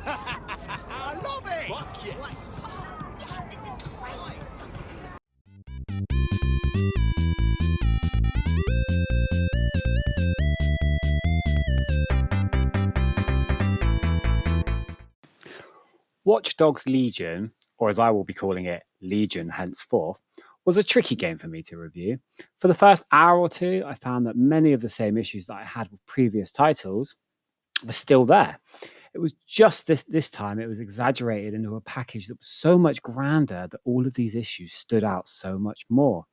I love it! Fuck yes! Watch Dogs Legion, or as I will be calling it, Legion henceforth, was a tricky game for me to review. For the first hour or two, I found that many of the same issues that I had with previous titles were still there. It was just this time it was exaggerated into a package that was so much grander that all of these issues stood out so much more.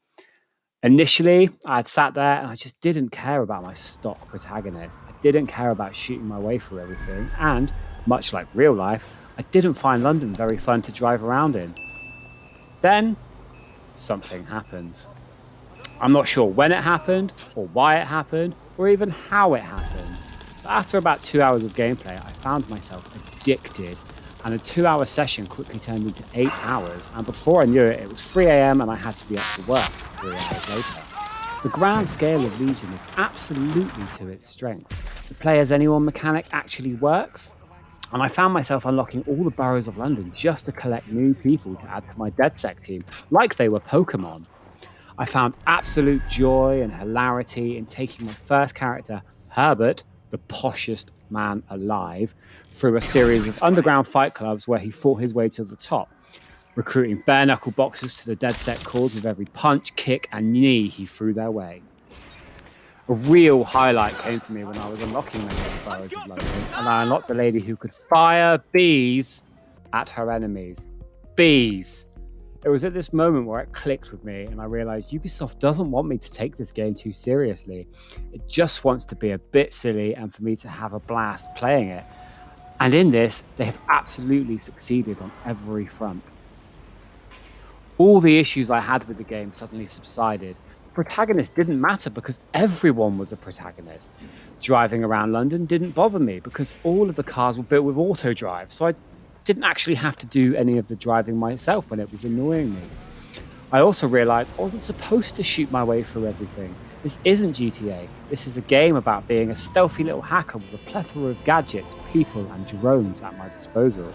Initially, I had sat there and I just didn't care about my stock protagonist. I didn't care about shooting my way through everything, and much like real life, I didn't find London very fun to drive around in. Then, something happened. I'm not sure when it happened, or why it happened, or even how it happened. But after about 2 hours of gameplay, I found myself addicted, and a 2-hour session quickly turned into 8 hours, and before I knew it, it was 3 a.m. and I had to be up for work 3 hours later. The grand scale of Legion is absolutely to its strength. The play as anyone mechanic actually works, and I found myself unlocking all the boroughs of London just to collect new people to add to my DedSec team, like they were Pokemon. I found absolute joy and hilarity in taking my first character, Herbert, the poshest man alive, through a series of underground fight clubs where he fought his way to the top, recruiting bare-knuckle boxers to the DedSec cause with every punch, kick, and knee he threw their way. A real highlight came to me when I was unlocking many of the boroughs of London, and I unlocked the lady who could fire bees at her enemies. Bees! It was at this moment where it clicked with me and I realized Ubisoft doesn't want me to take this game too seriously. It just wants to be a bit silly and for me to have a blast playing it. And in this, they have absolutely succeeded on every front. All the issues I had with the game suddenly subsided. The protagonist didn't matter because everyone was a protagonist. Driving around London didn't bother me because all of the cars were built with auto drive, so I didn't actually have to do any of the driving myself when it was annoying me. I also realized I wasn't supposed to shoot my way through everything. This isn't GTA. This is a game about being a stealthy little hacker with a plethora of gadgets, people, and drones at my disposal.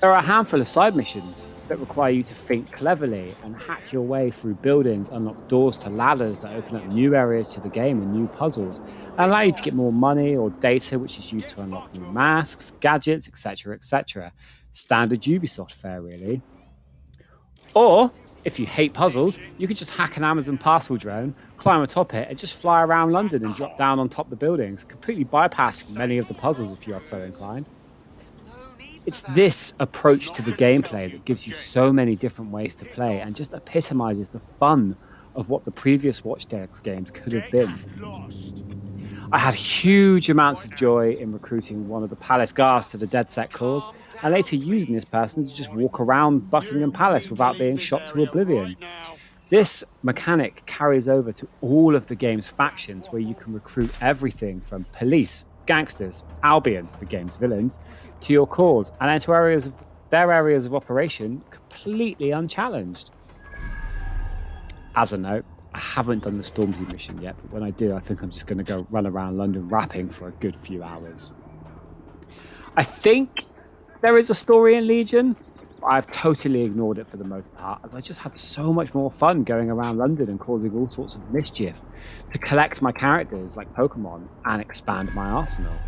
There are a handful of side missions that require you to think cleverly and hack your way through buildings, unlock doors to ladders that open up new areas to the game and new puzzles, and allow you to get more money or data, which is used to unlock new masks, gadgets, etc., etc. Standard Ubisoft fare, really. Or, if you hate puzzles, you could just hack an Amazon parcel drone, climb atop it, and just fly around London and drop down on top the buildings, completely bypassing many of the puzzles if you are so inclined. It's this approach to the gameplay that gives you so many different ways to play and just epitomizes the fun of what the previous Watch Dogs games could have been. I had huge amounts of joy in recruiting one of the palace guards to the DedSec cause, and later using this person to just walk around Buckingham Palace without being shot to oblivion. This mechanic carries over to all of the game's factions, where you can recruit everything from police, gangsters, Albion, the game's villains, to your cause, and enter their areas of operation completely unchallenged. As a note, I haven't done the Stormzy mission yet, but when I do, I think I'm just going to go run around London rapping for a good few hours. I think there is a story in Legion, but I've totally ignored it for the most part, as I just had so much more fun going around London and causing all sorts of mischief to collect my characters like Pokemon and expand my arsenal.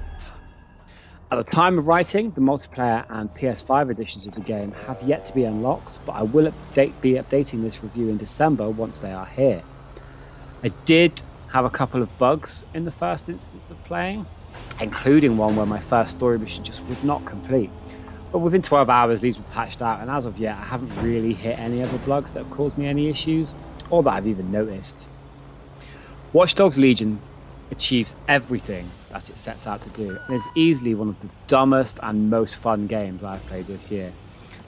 At the time of writing, the multiplayer and PS5 editions of the game have yet to be unlocked, but I will be updating this review in December once they are here. I did have a couple of bugs in the first instance of playing, including one where my first story mission just would not complete. But within 12 hours, these were patched out, and as of yet, I haven't really hit any other bugs that have caused me any issues, or that I've even noticed. Watch Dogs Legion achieves everything that it sets out to do, and is easily one of the dumbest and most fun games I've played this year.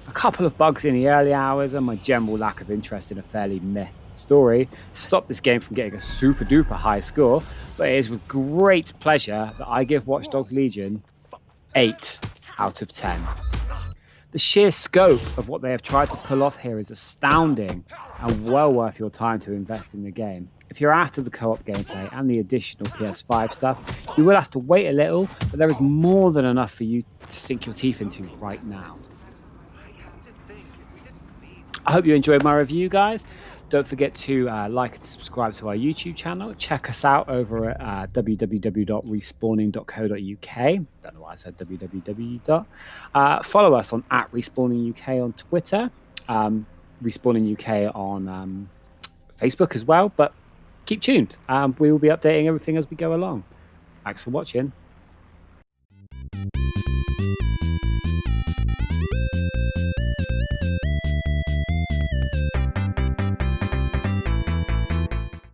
A couple of bugs in the early hours and my general lack of interest in a fairly meh story stopped this game from getting a super duper high score, but it is with great pleasure that I give Watch Dogs Legion 8 out of 10. The sheer scope of what they have tried to pull off here is astounding and well worth your time to invest in the game. If you're after the co-op gameplay and the additional PS5 stuff, you will have to wait a little, but there is more than enough for you to sink your teeth into right now. I hope you enjoyed my review, guys. Don't forget to like and subscribe to our YouTube channel. Check us out over at www.respawning.co.uk. Don't know why I said www. Follow us on at @respawninguk on Twitter, Respawning UK on Facebook as well. But keep tuned. We will be updating everything as we go along. Thanks for watching.